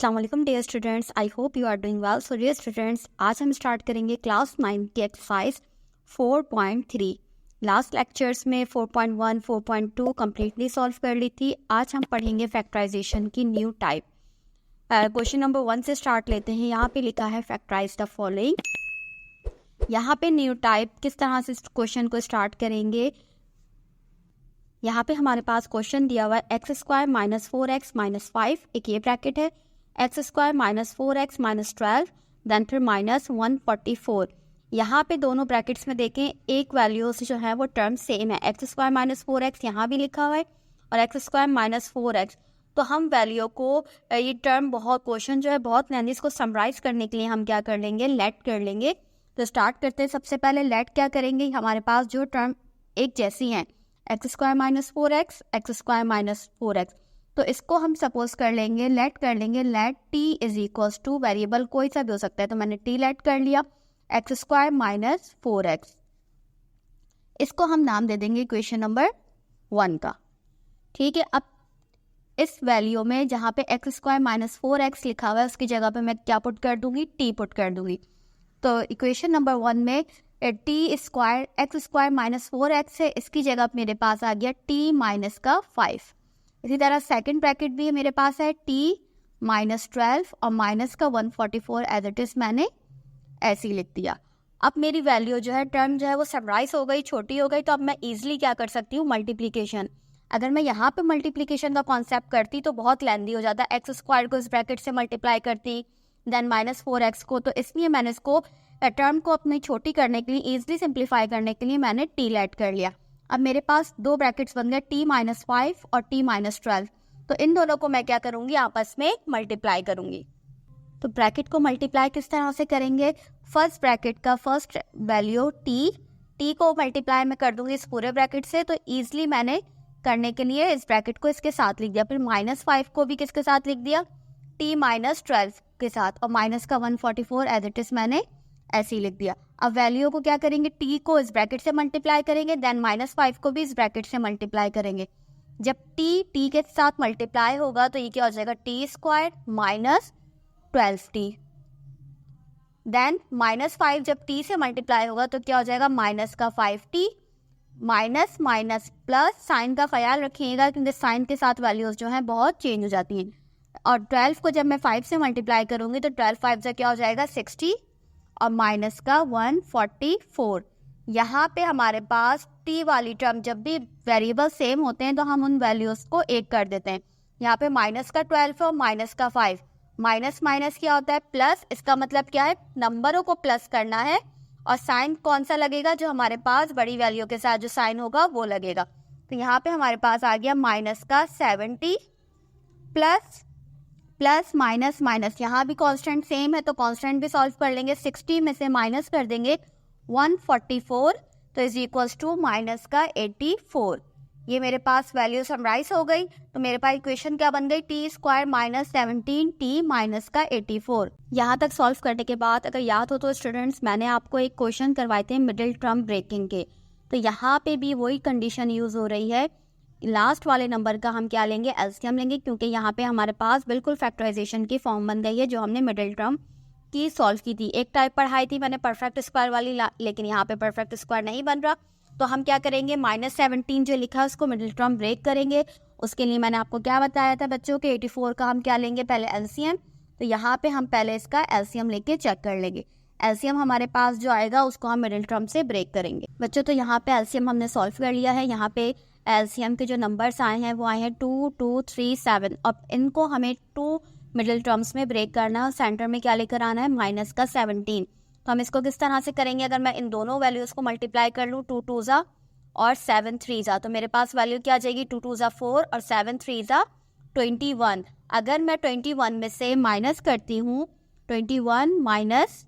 अस्सलाम वालेकुम dear students, I hope you are doing well. So dear students, आज हम स्टार्ट करेंगे क्लास 9 की एक्सरसाइज 4.3। लास्ट लेक्चर्स में 4.1, 4.2 कम्प्लीटली सॉल्व कर ली थी। आज हम पढ़ेंगे फैक्टराइजेशन की न्यू टाइप। क्वेश्चन नंबर 1 से स्टार्ट लेते हैं। यहाँ पे लिखा है फैक्टराइज द फॉलोइंग। यहाँ पे न्यू टाइप किस तरह से क्वेश्चन को स्टार्ट करेंगे। यहाँ पे हमारे पास क्वेश्चन दिया हुआ है x square minus 4x minus 5, एक ये ब्रैकेट है, x square minus 4x minus 12, then फिर माइनस 144। यहाँ पे दोनों ब्रैकेट्स में देखें एक वैल्यू से जो है वो टर्म सेम है। एक्स स्क्वायर माइनस 4x यहाँ भी लिखा हुआ है और एक्स स्क्वायर माइनस 4x। तो हम वैल्यू को ये टर्म बहुत क्वेश्चन जो है बहुत लेंदी, इसको समराइज करने के लिए हम क्या कर लेंगे, लेट कर लेंगे। तो स्टार्ट करते हैं। सबसे पहले लेट क्या करेंगे, हमारे पास जो टर्म एक जैसी हैं x square minus 4x, x square minus 4x, तो इसको हम सपोज कर लेंगे, लेट कर लेंगे, let t is equals to variable कोई सा भी हो सकता है, तो मैंने t लेट कर लिया एक्स स्क्वायर माइनस 4x। इसको हम नाम दे देंगे इक्वेशन नंबर 1 का। ठीक है, अब इस वैल्यू में जहाँ पे एक्स स्क्वायर माइनस 4x लिखा हुआ है उसकी जगह पे मैं क्या पुट कर दूंगी, t पुट कर दूंगी। तो इक्वेशन नंबर 1 में T square x square minus 4x है, इसकी जगह मेरे पास आ गया t माइनस का 5। इसी तरह सेकंड ब्रैकेट भी मेरे पास है t माइनस 12 और माइनस का 144 एज इट इज मैंने ऐसे ही लिख दिया। अब मेरी वैल्यू जो है टर्म जो है वो समराइज हो गई, छोटी हो गई, तो अब मैं इजीली क्या कर सकती हूँ, मल्टीप्लिकेशन। अगर मैं यहाँ पे मल्टीप्लिकेशन का कॉन्सेप्ट करती तो बहुत लेंदी हो जाता, एक्स स्क्वायर को इस ब्रैकेट से मल्टीप्लाई करती देन माइनस 4x को, तो इसलिए मैंने इसको टर्म को अपनी छोटी करने के लिए, इजीली सिंप्लीफाई करने के लिए मैंने t लेट कर लिया। अब मेरे पास दो ब्रैकेट्स बन गए t माइनस 5 और t माइनस 12, तो इन दोनों को मैं क्या करूंगी, आपस में मल्टीप्लाई करूंगी। तो ब्रैकेट को मल्टीप्लाई किस तरह से करेंगे, फर्स्ट ब्रैकेट का फर्स्ट वैल्यू t को मल्टीप्लाई मैं कर दूंगी इस पूरे ब्रैकेट से, तो ईजिली मैंने करने के लिए इस ब्रैकेट को इसके साथ लिख दिया। फिर माइनस 5 को भी किसके साथ लिख दिया, t माइनस 12 के साथ, और माइनस का 144 एज इट इज मैंने ऐसे ही लिख दिया। अब वैल्यू को क्या करेंगे, t को इस ब्रैकेट से मल्टीप्लाई करेंगे, देन माइनस 5 को भी इस ब्रैकेट से मल्टीप्लाई करेंगे। जब t के साथ मल्टीप्लाई होगा तो ये क्या हो जाएगा, t square minus 12t, then minus 5 जब t से मल्टीप्लाई होगा तो क्या हो जाएगा, माइनस का 5t, minus minus plus, sign का ख्याल रखिएगा क्योंकि साइन के साथ वैल्यूज जो हैं बहुत चेंज हो जाती हैं। और 12 को जब मैं 5 से मल्टीप्लाई करूंगी तो 12 5 से क्या हो जाएगा 60 और माइनस का 144। यहाँ पे हमारे पास t वाली टर्म जब भी वेरिएबल सेम होते हैं तो हम उन वैल्यूज को एक कर देते हैं। यहाँ पे माइनस का 12 और माइनस का 5, माइनस माइनस क्या होता है, प्लस, इसका मतलब क्या है, नंबरों को प्लस करना है और साइन कौन सा लगेगा, जो हमारे पास बड़ी वैल्यू के साथ जो साइन होगा वो लगेगा। तो यहाँ पे हमारे पास आ गया माइनस का 70 प्लस प्लस माइनस माइनस, यहाँ भी कांस्टेंट सेम है तो कांस्टेंट भी सॉल्व कर लेंगे। 60 में से माइनस कर देंगे 144, तो इज इक्वल्स टू माइनस का 84। ये मेरे पास वैल्यू समराइज हो गई। तो मेरे पास इक्वेशन क्या बन गई, T square minus 17t minus का 84। यहाँ तक सॉल्व करने के बाद अगर याद हो तो स्टूडेंट्स, मैंने आपको एक क्वेश्चन करवाए थे मिडिल टर्म ब्रेकिंग के, तो यहाँ पे भी वही कंडीशन यूज हो रही है। लास्ट वाले नंबर का हम क्या लेंगे, एलसीएम लेंगे, क्योंकि यहाँ पे हमारे पास बिल्कुल फैक्टराइजेशन की फॉर्म बन गई है जो हमने मिडिल टर्म की सॉल्व की थी। एक टाइप पढ़ाई थी मैंने परफेक्ट स्क्वायर वाली, लेकिन यहाँ पे परफेक्ट स्क्वायर नहीं बन रहा, तो हम क्या करेंगे, माइनस 17 जो लिखा है उसको मिडिल टर्म ब्रेक करेंगे। उसके लिए मैंने आपको क्या बताया था बच्चों के 84 का हम क्या लेंगे, पहले एलसीएम। तो यहाँ पे हम पहले इसका एलसीएम लेके चेक कर लेंगे। एलसीएम हमारे पास जो आएगा उसको हम मिडिल टर्म से ब्रेक करेंगे। बच्चों तो यहाँ पे एलसीएम हमने सॉल्व कर लिया है। यहाँ पे एलसीएम के जो नंबर्स आए हैं वो आए हैं 2, 2, 3, 7। अब इनको हमें 2 मिडिल टर्म्स में ब्रेक करना है। सेंटर में क्या लेकर आना है, माइनस का 17। तो हम इसको किस तरह से करेंगे, अगर मैं इन दोनों वैल्यूज को मल्टीप्लाई कर लूँ, 2 2 जा और 7 3 जा, तो मेरे पास वैल्यू क्या आ जाएगी, 2 2 जा 4 और 7 3 जा 21। अगर मैं 21 में से माइनस करती हूँ 21 माइनस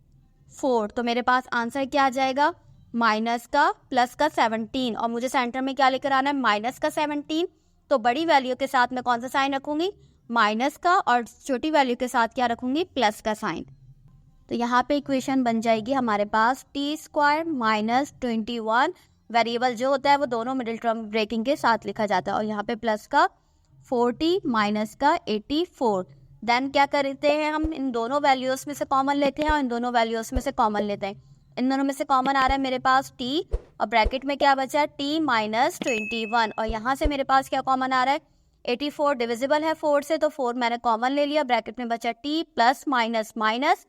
4, तो मेरे पास आंसर क्या आ जाएगा, माइनस का प्लस का 17, और मुझे सेंटर में क्या लेकर आना है, माइनस का 17। तो बड़ी वैल्यू के साथ मैं कौन सा साइन रखूंगी, माइनस का, और छोटी वैल्यू के साथ क्या रखूंगी, प्लस का साइन। तो यहाँ पे इक्वेशन बन जाएगी हमारे पास टी स्क्वायर माइनस 21, वेरिएबल जो होता है वो दोनों मिडिल टर्म ब्रेकिंग के साथ लिखा जाता है, और यहाँ पे प्लस का 40 माइनस का 84, देन क्या करते हैं, हम इन दोनों वैल्यूज़ में से कॉमन लेते हैं और इन दोनों वैल्यूज़ में से कॉमन लेते हैं। इन दोनों में से कॉमन आ रहा है मेरे पास t, और ब्रैकेट में क्या बचा है t माइनस 21, और यहाँ से मेरे पास क्या कॉमन आ रहा है 84 डिविजिबल है 4 से, तो 4 मैंने कॉमन ले लिया, ब्रैकेट में बचा t प्लस माइनस माइनस,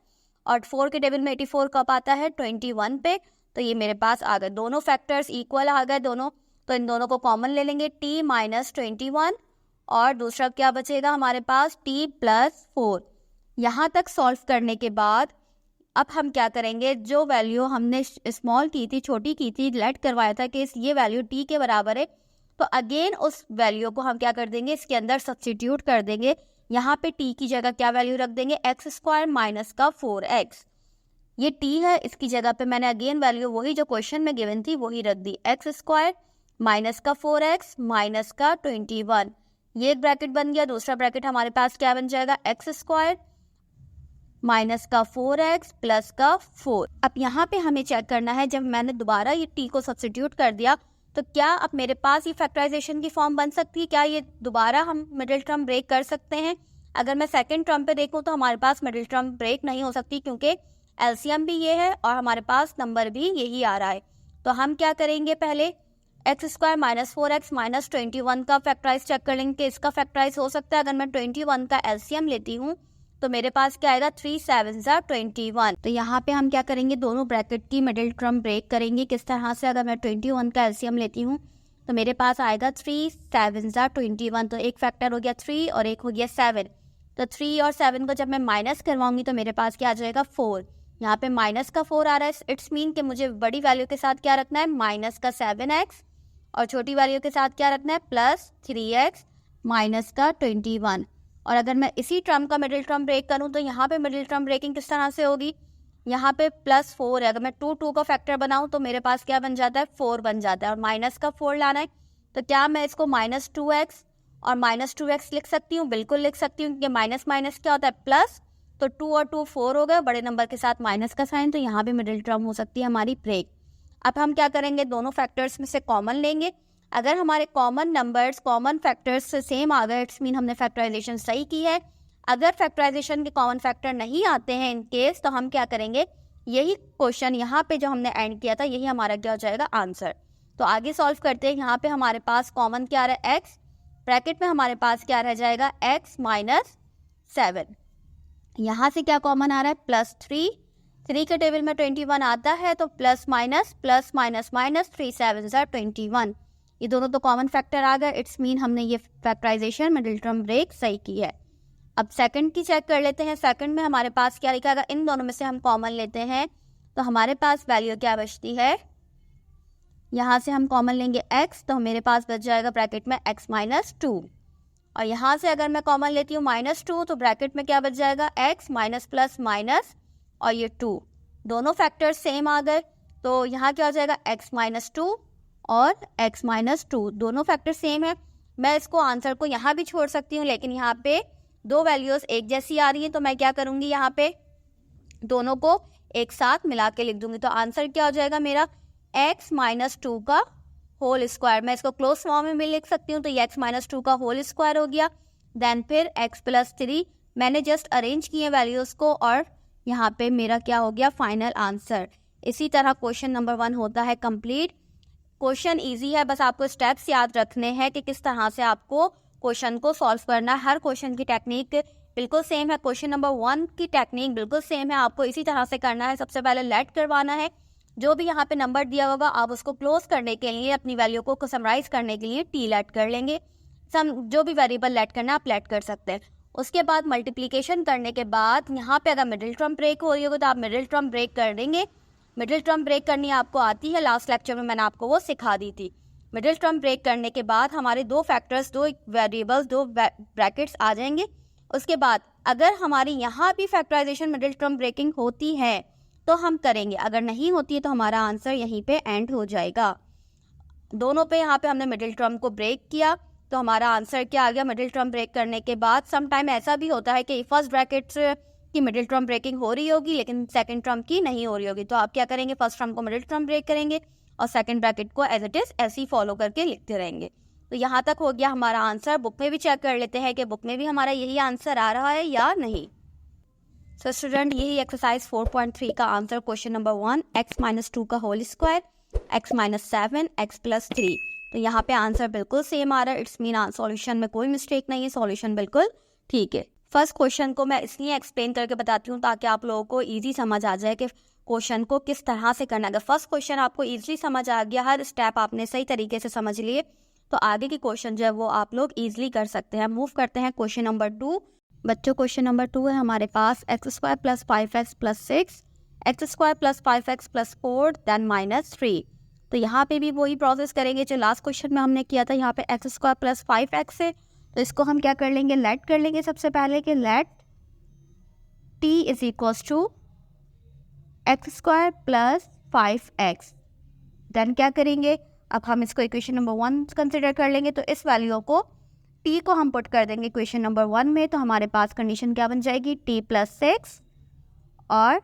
और 4 के टेबल में 84 कब आता है 21 पे, तो ये मेरे पास आ गए, दोनों फैक्टर्स इक्वल आ गए दोनों, तो इन दोनों को कॉमन ले लेंगे t माइनस 21, और दूसरा क्या बचेगा हमारे पास t प्लस 4। यहाँ तक सॉल्व करने के बाद अब हम क्या करेंगे, जो वैल्यू हमने स्मॉल की थी, छोटी की थी, लेट करवाया था कि ये वैल्यू t के बराबर है, तो अगेन उस वैल्यू को हम क्या कर देंगे, इसके अंदर सब्स्टिट्यूट कर देंगे। यहाँ पे t की जगह क्या वैल्यू रख देंगे, एक्स स्क्वायर माइनस का 4x, ये t है, इसकी जगह पे मैंने अगेन वैल्यू वही जो क्वेश्चन में गिवन थी वही रख दी, एक्स स्क्वायर माइनस का 4x माइनस का 21, ये एक ब्रैकेट बन गया। दूसरा ब्रैकेट हमारे पास क्या बन जाएगा, एक्स स्क्वायर माइनस का 4x प्लस का 4। अब यहाँ पे हमें चेक करना है, जब मैंने दोबारा ये t को सब्स्टिट्यूट कर दिया तो क्या अब मेरे पास ये फैक्टराइजेशन की फॉर्म बन सकती है, क्या ये दोबारा हम मिडिल टर्म ब्रेक कर सकते हैं। अगर मैं सेकंड टर्म पे देखूँ तो हमारे पास मिडिल टर्म ब्रेक नहीं हो सकती, क्योंकि एलसीएम भी ये है और हमारे पास नंबर भी यही आ रहा है। तो हम क्या करेंगे, पहले x square minus 4x minus 21 का फैक्टराइज चेक कर लेंगे कि इसका फैक्टराइज हो सकता है। अगर मैं 21 का एलसीएम लेती हूँ तो मेरे पास क्या आएगा, 3 7 21। तो यहाँ पे हम क्या करेंगे, दोनों ब्रैकेट की मिडिल टर्म ब्रेक करेंगे। किस तरह से, अगर मैं 21 का एलसीएम लेती हूँ तो मेरे पास आएगा 3 7 21, तो एक फैक्टर हो गया 3 और एक हो गया 7, तो 3 और 7 को जब मैं माइनस करवाऊंगी तो मेरे पास क्या आ जाएगा 4। यहाँ पे माइनस का 4 आ रहा है, इट्स मीन कि मुझे बड़ी वैल्यू के साथ क्या रखना है, माइनस का 7x, और छोटी वैल्यू के साथ क्या रखना है, प्लस 3x माइनस का 21। और अगर मैं इसी टर्म का मिडिल टर्म ब्रेक करूं तो यहाँ पे मिडिल टर्म ब्रेकिंग किस तरह से होगी, यहाँ पे प्लस 4 है, अगर मैं 2 का फैक्टर बनाऊं तो मेरे पास क्या बन जाता है, 4 बन जाता है, और माइनस का 4 लाना है, तो क्या मैं इसको माइनस 2x और माइनस 2x लिख सकती हूँ, बिल्कुल लिख सकती हूँ, क्योंकि माइनस माइनस क्या होता है प्लस, तो 2 और 2 4 हो गए, बड़े नंबर के साथ माइनस का साइन, तो यहाँ पे मिडिल टर्म हो सकती है हमारी ब्रेक। अब हम क्या करेंगे, दोनों फैक्टर्स में से कॉमन लेंगे। अगर हमारे कॉमन नंबर्स कॉमन फैक्टर्स से सेम आ गए, इट्स मीन हमने फैक्टराइजेशन सही की है। अगर फैक्टराइजेशन के कॉमन फैक्टर नहीं आते हैं इन केस, तो हम क्या करेंगे, यही क्वेश्चन यहाँ पे जो हमने एंड किया था यही हमारा क्या हो जाएगा आंसर। तो आगे सॉल्व करते हैं। यहाँ पे हमारे पास कॉमन क्या आ रहा है, x, ब्रैकेट में हमारे पास क्या रह जाएगा, x माइनस 7, यहाँ से क्या कॉमन आ रहा है, प्लस 3 के टेबल में 21 आता है, तो प्लस माइनस माइनस 3 7 21, ये दोनों तो कॉमन फैक्टर आ गए, इट्स मीन हमने ये फैक्टराइजेशन मिडिल टर्म ब्रेक सही की है। अब सेकंड की चेक कर लेते हैं। सेकंड में हमारे पास क्या लिखा है, इन दोनों में से हम कॉमन लेते हैं तो हमारे पास वैल्यू क्या बचती है, यहाँ से हम कॉमन लेंगे x, तो मेरे पास बच जाएगा ब्रैकेट में x माइनस 2, और यहाँ से अगर मैं कॉमन लेती हूँ माइनस 2, तो ब्रैकेट में क्या बच जाएगा, x माइनस प्लस माइनस और ये 2, दोनों फैक्टर्स सेम आ गए, तो यहाँ क्या हो जाएगा, x माइनस 2 और x माइनस 2, दोनों फैक्टर सेम है। मैं इसको आंसर को यहाँ भी छोड़ सकती हूँ, लेकिन यहाँ पे दो वैल्यूज एक जैसी आ रही है, तो मैं क्या करूँगी, यहाँ पे दोनों को एक साथ मिला के लिख दूंगी। तो आंसर क्या हो जाएगा मेरा, x माइनस 2 का होल स्क्वायर, मैं इसको क्लोज फॉर्म में भी लिख सकती हूँ, तो ये x माइनस 2 का होल स्क्वायर हो गया। देन फिर x प्लस 3, मैंने जस्ट अरेंज किए वैल्यूज़ को, और यहाँ पे मेरा क्या हो गया, फाइनल आंसर। इसी तरह क्वेश्चन नंबर 1 होता है कंप्लीट। क्वेश्चन इजी है, बस आपको स्टेप्स याद रखने हैं कि किस तरह से आपको क्वेश्चन को सॉल्व करना है। हर क्वेश्चन की टेक्निक बिल्कुल सेम है, क्वेश्चन नंबर 1 की टेक्निक बिल्कुल सेम है, आपको इसी तरह से करना है। सबसे पहले लेट करवाना है, जो भी यहाँ पे नंबर दिया होगा आप उसको क्लोज करने के लिए, अपनी वैल्यू को समराइज करने के लिए टी लेट कर लेंगे। जो भी वेरिएबल लेट करना है आप लेट कर सकते हैं। उसके बाद मल्टीप्लिकेशन करने के बाद यहाँ पे अगर मिडिल टर्म ब्रेक हो रही होगी तो आप मिडिल टर्म ब्रेक कर देंगे। मिडिल टर्म ब्रेक करनी आपको आती है, लास्ट लेक्चर में मैंने आपको वो सिखा दी थी। मिडिल टर्म ब्रेक करने के बाद हमारे दो फैक्टर्स, दो वेरिएबल्स, दो ब्रैकेट्स आ जाएंगे। उसके बाद अगर हमारी यहाँ भी फैक्टराइजेशन मिडिल टर्म ब्रेकिंग होती है तो हम करेंगे, अगर नहीं होती है तो हमारा आंसर यहीं पे एंड हो जाएगा। दोनों पे यहाँ पे हमने मिडिल टर्म को ब्रेक किया तो हमारा आंसर क्या आ गया। मिडिल टर्म ब्रेक करने के बाद सम टाइम ऐसा भी होता है कि फर्स्ट ब्रैकेट की मिडिल टर्म ब्रेकिंग हो रही होगी लेकिन सेकंड टर्म की नहीं हो रही होगी, तो आप क्या करेंगे, फर्स्ट टर्म को मिडिल टर्म ब्रेक करेंगे और सेकंड ब्रैकेट को एज इट इज ऐसे ही फॉलो करके लिखते रहेंगे। तो यहाँ तक हो गया हमारा आंसर। बुक में भी चेक कर लेते हैं कि बुक में भी हमारा यही आंसर आ रहा है या नहीं। सो स्टूडेंट, यही एक्सरसाइज 4.3 का आंसर क्वेश्चन नंबर 1, x-2 का होल स्क्वायर, x-7, x+3। तो यहाँ पे आंसर बिल्कुल सेम आ रहा है। इट्स मीन सॉल्यूशन में कोई मिस्टेक नहीं है, सॉल्यूशन बिल्कुल ठीक है। फर्स्ट क्वेश्चन को मैं इसलिए एक्सप्लेन करके बताती हूँ ताकि आप लोगों को इजी समझ आ जाए कि क्वेश्चन को किस तरह से करना है। अगर फर्स्ट क्वेश्चन आपको इजीली समझ आ गया, हर स्टेप आपने सही तरीके से समझ लिए, तो आगे की क्वेश्चन जो है वो आप लोग इजीली कर सकते हैं। मूव करते हैं क्वेश्चन नंबर 2। बच्चों, क्वेश्चन नंबर 2 है हमारे पास x² + 5x + 6, x² + 5x + 4 then -3। तो यहाँ पे भी वही प्रोसेस करेंगे जो लास्ट क्वेश्चन में हमने किया था। यहाँ पे x² + 5x है, तो इसको हम क्या कर लेंगे, लेट कर लेंगे सबसे पहले कि late t = x² + 5x। Then क्या करेंगे, अब हम इसको इक्वेशन नंबर 1 कंसिडर कर लेंगे। तो इस वैल्यू को t को हम पुट कर देंगे इक्वेशन नंबर 1 में। तो हमारे पास कंडीशन क्या बन जाएगी, t + 6 और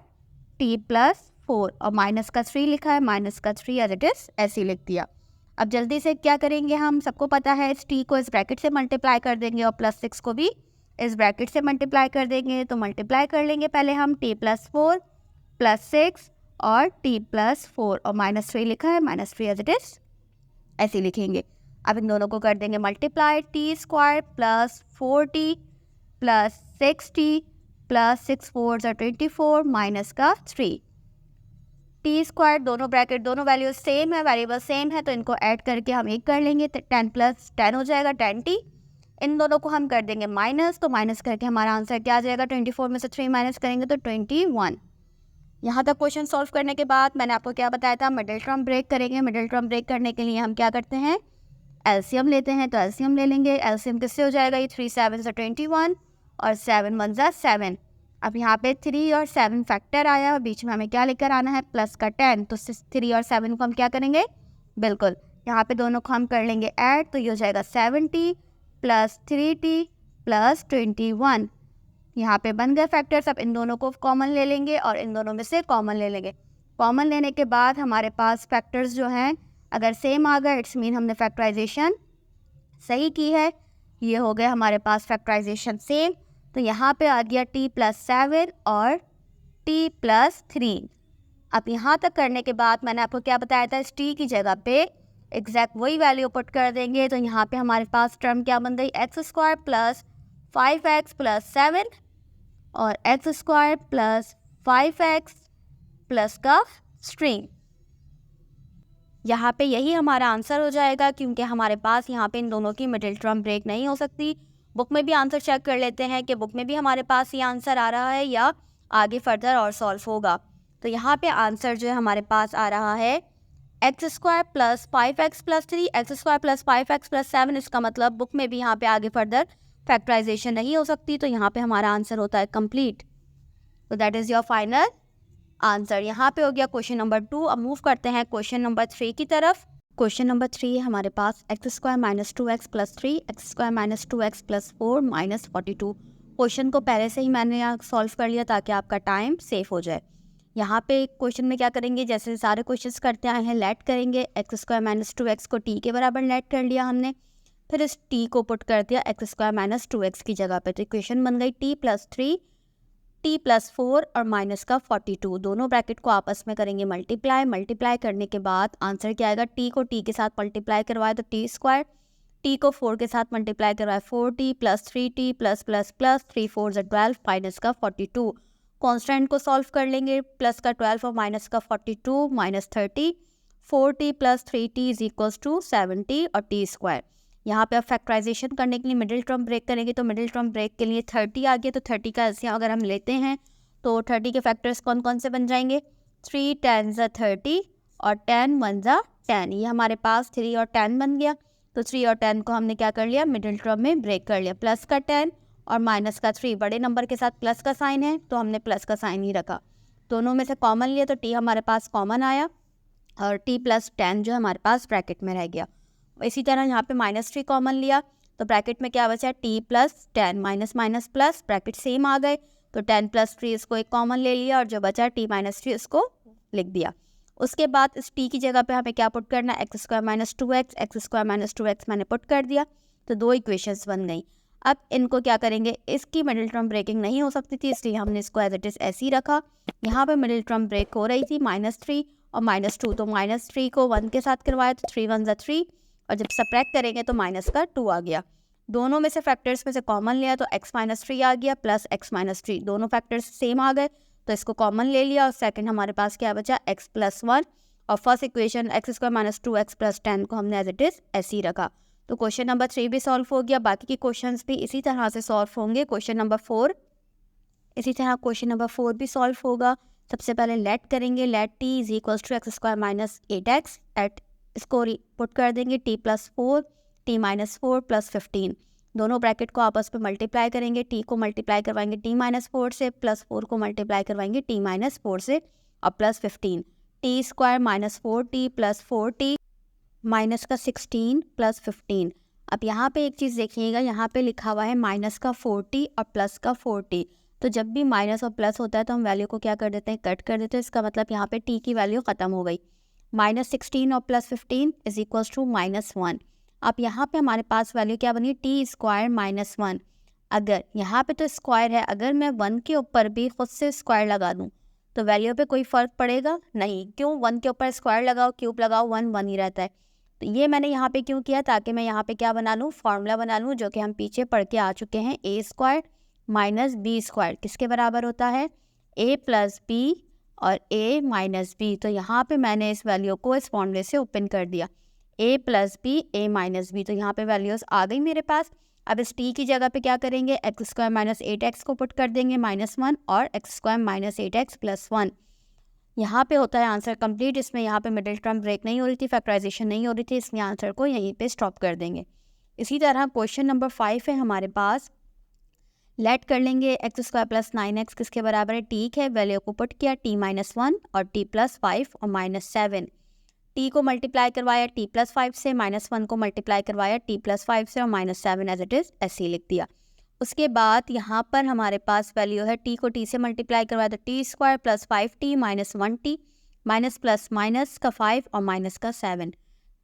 t + 4 और -3 लिखा है, -3 एज इट इज ऐसे लिख दिया। अब जल्दी से क्या करेंगे, हम सबको पता है इस t को इस ब्रैकेट से मल्टीप्लाई कर देंगे और +6 को भी इस ब्रैकेट से मल्टीप्लाई कर देंगे। तो मल्टीप्लाई कर लेंगे पहले हम t + 4 + 6 और t + 4 और -3 लिखा है, -3 एज इट इज ऐसे लिखेंगे। अब इन दोनों को कर देंगे multiply, t² + 4t + 6t + 6 4 24 -3। t² दोनों ब्रैकेट दोनों वैल्यूज सेम है, वेरिएबल सेम है, तो इनको ऐड करके हम एक कर लेंगे, 10 + 10 हो जाएगा 10t। इन दोनों को हम कर देंगे माइनस, तो माइनस करके हमारा आंसर क्या आ जाएगा, 24 में से 3 माइनस करेंगे तो 21। यहाँ तक क्वेश्चन सॉल्व करने के बाद मैंने आपको क्या बताया था, मिडिल टर्म ब्रेक करेंगे। मिडिल टर्म ब्रेक करने के लिए हम क्या करते हैं, एलसीएम लेते हैं। तो एलसीएम ले लेंगे, एलसीएम किससे हो जाएगा, ये 3 7 से 21 और 7 1 जा 7। अब यहाँ पे 3 और 7 फैक्टर आया और बीच में हमें क्या लेकर आना है, प्लस का 10। तो 3 और 7 को हम क्या करेंगे, बिल्कुल यहाँ पे दोनों को हम कर लेंगे ऐड। तो ये हो जाएगा 7t + 3t + 21। यहाँ पे बन गए फैक्टर्स। अब इन दोनों को कॉमन ले लेंगे और इन दोनों में से कॉमन ले लेंगे। कॉमन लेने के बाद हमारे पास फैक्टर्स जो हैं अगर सेम आ गए, इट्स मीन हमने फैक्टराइजेशन सही की है। ये हो गए हमारे पास फैक्टराइजेशन सेम। तो यहाँ पे आ गया t + 7 और t + 3। अब यहाँ तक करने के बाद मैंने आपको क्या बताया था, इस t की जगह पे एग्जैक्ट वही वैल्यू पुट कर देंगे। तो यहाँ पे हमारे पास टर्म क्या बन गई, x² + 5x + 7 और x² + 5x प्लस का स्ट्रिंग। यहाँ पे यही हमारा आंसर हो जाएगा, क्योंकि हमारे पास यहाँ पे इन दोनों की मिडिल टर्म ब्रेक नहीं हो सकती। बुक में भी आंसर चेक कर लेते हैं कि बुक में भी हमारे पास ये आंसर आ रहा है या आगे फर्दर और सॉल्व होगा। तो यहाँ पे आंसर जो है हमारे पास आ रहा है x² + 5x + 3, x² + 5x + 7। इसका मतलब बुक में भी यहाँ पे आगे फर्दर फैक्टराइजेशन नहीं हो सकती। तो यहाँ पे हमारा आंसर होता है कंप्लीट। तो that is your final answer. यहाँ पे हो गया क्वेश्चन नंबर 2। अब मूव करते हैं क्वेश्चन नंबर 3 की तरफ। क्वेश्चन नंबर 3 है हमारे पास x² - 2x + 3, x² - 2x + 4 -42। Question को पहले से ही मैंने यहाँ सॉल्व कर लिया ताकि आपका टाइम सेफ हो जाए। यहाँ पे क्वेश्चन में क्या करेंगे, जैसे सारे क्वेश्चंस करते आए हैं, लेट करेंगे। x² - 2x को t के बराबर लेट कर लिया हमने, फिर इस t को पुट कर दिया x² - 2x की जगह पे। तो इक्वेशन बन गई t + 3 t + 4 और -42। दोनों ब्रैकेट को आपस में करेंगे मल्टीप्लाई। मल्टीप्लाई करने के बाद आंसर क्या आएगा, t को t के साथ मल्टीप्लाई करवाए तो t², t को 4 के साथ मल्टीप्लाई करवाए 4t + 3t +++ 3 4 12 -42। कॉन्स्टेंट को सॉल्व कर लेंगे, प्लस का 12 और माइनस का 42 -30। 4t + 3t = 70 और t²। यहाँ पे अब फैक्टराइजेशन करने के लिए मिडिल टर्म ब्रेक करेंगे। तो मिडिल टर्म ब्रेक के लिए 30 आ गया। तो 30 का एलसीएम अगर हम लेते हैं तो 30 के फैक्टर्स कौन कौन से बन जाएंगे, 3 10 = 30 और 10 1 = 10। ये हमारे पास 3 और 10 बन गया। तो 3 और 10 को हमने क्या कर लिया, मिडिल टर्म में ब्रेक कर लिया। प्लस का 10 और माइनस का 3, बड़े नंबर के साथ प्लस का साइन है तो हमने प्लस का साइन ही रखा। दोनों में से कॉमन लिया तो t हमारे पास कॉमन आया और t + 10 जो हमारे पास ब्रैकेट में रह गया। इसी तरह यहाँ पे -3 कॉमन लिया तो ब्रैकेट में क्या बचा, t + 10 minus minus plus, bracket same आ गए। तो 10 + 3 इसको एक कॉमन ले लिया और जो बचा t - 3 इसको लिख दिया। उसके बाद इस टी की जगह पे हमें क्या पुट करना है, x square minus 2x, x square minus 2x मैंने पुट कर दिया, तो 2 इक्वेशंस बन गई। अब इनको क्या करेंगे, इसकी मिडिल टर्म ब्रेकिंग नहीं हो सकती थी, इसलिए हमने इसको एज इट इज़ ऐसे ही रखा। यहाँ पे मिडिल टर्म ब्रेक हो रही थी -3 और -2, तो -3 को 1 के साथ करवाया तो 3 1 3, और जब सब्ट्रैक्ट करेंगे तो -2 आ गया। दोनों में से फैक्टर्स में से कॉमन लिया तो x माइनस 3 आ गया प्लस x माइनस 3, दोनों फैक्टर्स सेम आ गए तो इसको कॉमन ले लिया। और सेकंड हमारे पास क्या बचा, x प्लस 1, और first equation x square minus 2x plus 10 को हमने एज इट इज़ ऐसे ही रखा। तो क्वेश्चन नंबर 3 भी सॉल्व हो गया। बाकी के क्वेश्चंस भी इसी तरह से सॉल्व होंगे। क्वेश्चन नंबर 4 इसी तरह क्वेश्चन नंबर 4 भी सॉल्व होगा। सबसे पहले लेट करेंगे, let t is equals to x square minus 8x, एट इसको पुट कर देंगे t plus 4, t minus 4 plus 15, दोनों ब्रैकेट को आपस में मल्टीप्लाई करेंगे। t को मल्टीप्लाई करवाएंगे t माइनस 4 से, प्लस 4 को मल्टीप्लाई करवाएंगे t माइनस 4 से, और plus 15, t square minus 4t plus 4t minus का 16 प्लस 15। अब यहाँ पे एक चीज़ देखिएगा, यहाँ पे लिखा हुआ है माइनस का 40 और प्लस का 40, तो जब भी माइनस और प्लस होता है तो हम वैल्यू को क्या कर देते हैं, कट कर देते हैं। इसका मतलब यहाँ पे t की वैल्यू ख़त्म हो गई। -16 और प्लस 15 इज इक्वल्स टू -1। अब यहाँ पे हमारे पास वैल्यू क्या बनी, t स्क्वायर माइनस 1। अगर यहाँ पे तो स्क्वायर है, अगर मैं 1 के ऊपर भी खुद से स्क्वायर लगा दूँ तो वैल्यू पे कोई फ़र्क पड़ेगा नहीं। क्यों, 1 के ऊपर स्क्वायर लगाओ, क्यूब लगाओ, 1 1 ही रहता है। तो ये मैंने यहाँ पे क्यों किया, ताकि मैं यहाँ पे क्या बना लूँ, फार्मूला बना लूँ, जो कि हम पीछे पढ़ के आ चुके हैं। a square minus B square किसके बराबर होता है, a प्लस बी और a माइनस बी। तो यहाँ पे मैंने इस वैल्यू को इस फॉर्मूले से ओपन कर दिया, a plus B a minus B, तो यहाँ पे वैल्यूज़ आ गई मेरे पास। अब इस t की जगह पे क्या करेंगे, एक्स स्क्वायर माइनस 8x को पुट कर देंगे -1, और x square minus 8x plus 1। यहाँ पे होता है आंसर कंप्लीट। इसमें यहाँ पे मिडिल टर्म ब्रेक नहीं हो रही थी, फैक्टराइजेशन नहीं हो रही थी, इसलिए आंसर को यहीं पे स्टॉप कर देंगे। इसी तरह क्वेश्चन नंबर 5 है हमारे पास, लेट कर लेंगे एक्स स्क्वायर प्लस 9x किसके बराबर है, ठीक है, वैल्यू को पुट किया t माइनस 1 और t प्लस 5 और -7, t को मल्टीप्लाई करवाया t प्लस 5 से, -1 को मल्टीप्लाई करवाया t प्लस 5 से, और -7 एज इट इज़ ऐसे ही लिख दिया। उसके बाद यहाँ पर हमारे पास वैल्यू है, t को t से मल्टीप्लाई करवाया तो t square plus 5t minus 1t minus plus minus का 5 और माइनस का 7,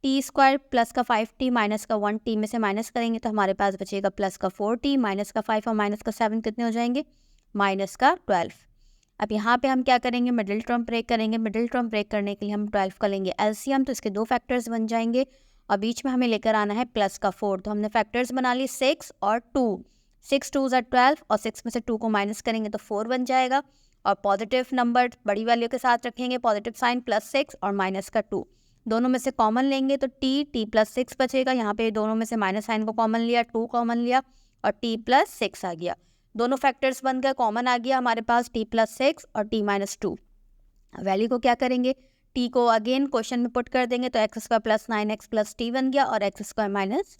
t स्क्वायर प्लस का 5t माइनस का 1t में से माइनस करेंगे तो हमारे पास बचेगा प्लस का 4t माइनस का 5 और माइनस का 7 कितने हो जाएंगे, माइनस का 12। अब यहाँ पे हम क्या करेंगे, मिडिल टर्म ब्रेक करेंगे। मिडिल टर्म ब्रेक करने के लिए हम 12 का लेंगे एलसीएम, तो इसके 2 फैक्टर्स बन जाएंगे और बीच में हमें लेकर आना है प्लस का 4। तो हमने फैक्टर्स बना लिए 6 और 2, 6 2 ज़ा 12, और 6 में से 2 को माइनस करेंगे तो 4 बन जाएगा, और पॉजिटिव नंबर बड़ी वैल्यू के साथ रखेंगे, पॉजिटिव साइन +6 और माइनस का 2, दोनों में से कॉमन लेंगे तो t प्लस 6 बचेगा। यहाँ पे दोनों में से माइनस साइन को कॉमन लिया, 2 कॉमन लिया और t प्लस 6 आ गया, दोनों फैक्टर्स बन गए, कॉमन आ गया हमारे पास t प्लस 6 और t माइनस 2। वैल्यू को क्या करेंगे, t को अगेन क्वेश्चन में पुट कर देंगे तो x square plus 9x plus T बन गया, और x square minus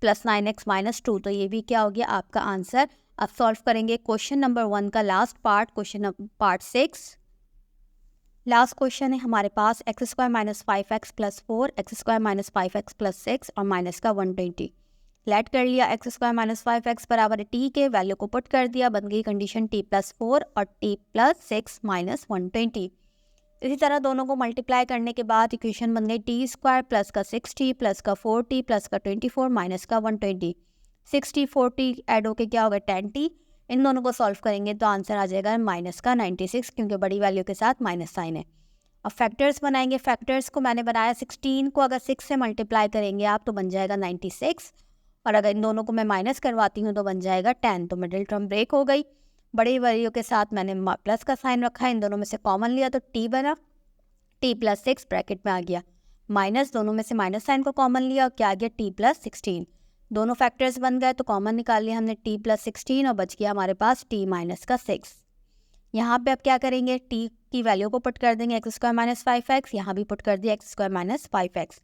plus 9x minus 2, तो ये भी क्या हो गया आपका आंसर। अब सॉल्व करेंगे क्वेश्चन नंबर 1 का last part, question number part 6। Last question है हमारे पास, x square minus 5x plus 4, x square minus 5x plus 6 और माइनस का 120। लेट कर लिया, एक्स स्क्वायर माइनस 5x बराबर है टी के, वैल्यू को पुट कर दिया, बन गई कंडीशन t प्लस 4 और t प्लस 6 माइनस 120। इसी तरह दोनों को मल्टीप्लाई करने के बाद इक्वेशन बन गई टी स्क्वायर प्लस का 6t प्लस का 4t प्लस का 24 माइनस का 120। 60 40 ऐड होके क्या होगा 10t, इन दोनों को सॉल्व करेंगे तो आंसर आ जाएगा माइनस का 96, क्योंकि बड़ी वैल्यू के साथ माइनस साइन है। अब फैक्टर्स बनाएंगे, फैक्टर्स को मैंने बनाया 16 को अगर 6 से मल्टीप्लाई करेंगे आप तो बन जाएगा 96, और अगर इन दोनों को मैं माइनस करवाती हूँ तो बन जाएगा 10, तो मिडिल टर्म ब्रेक हो गई। बड़ी वैल्यू के साथ मैंने प्लस का साइन रखा है, इन दोनों में से कॉमन लिया तो t बना, t प्लस 6 ब्रैकेट में आ गया, माइनस दोनों में से माइनस साइन को कॉमन लिया और क्या आ गया t प्लस 16, दोनों फैक्टर्स बन गए तो कॉमन निकाल लिया हमने t प्लस 16 और बच गया हमारे पास t माइनस का 6। यहाँ पे अब क्या करेंगे, t की वैल्यू को पुट कर देंगे एक्स स्क्वायर माइनस 5x, यहाँ भी पुट कर दिया एक्स स्क्वायर माइनस 5x।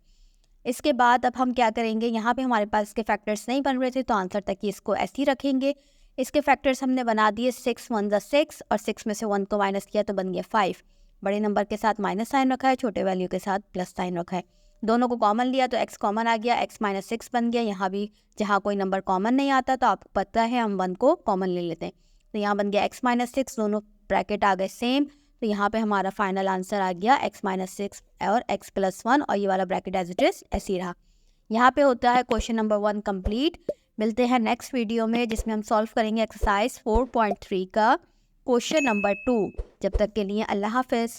इसके बाद अब हम क्या करेंगे, यहाँ पे हमारे पास इसके फैक्टर्स नहीं बन रहे थे तो आंसर तक ही इसको ऐसे ही रखेंगे। इसके फैक्टर्स हमने बना दिए 6 1 ज़ा 6 और 6 में से 1 को माइनस किया तो बन गया 5, बड़े नंबर के साथ माइनस साइन रखा है, छोटे वैल्यू के साथ प्लस साइन रखा है, दोनों को कॉमन लिया तो x कॉमन आ गया, x माइनस 6 बन गया। यहाँ भी जहाँ कोई नंबर कॉमन नहीं आता तो आपको पता है हम 1 को कॉमन ले लेते हैं, तो यहाँ बन गया x माइनस 6, दोनों ब्रैकेट आ गए सेम, तो यहाँ पे हमारा फाइनल आंसर आ गया x-6 और x+1 और ये वाला ब्रैकेट एज इट इज ऐसे ही रहा। यहाँ पे होता है क्वेश्चन नंबर 1 कंप्लीट। मिलते हैं नेक्स्ट वीडियो में जिसमें हम सॉल्व करेंगे एक्सरसाइज 4.3 का क्वेश्चन नंबर 2। जब तक के लिए अल्लाह हाफिज़।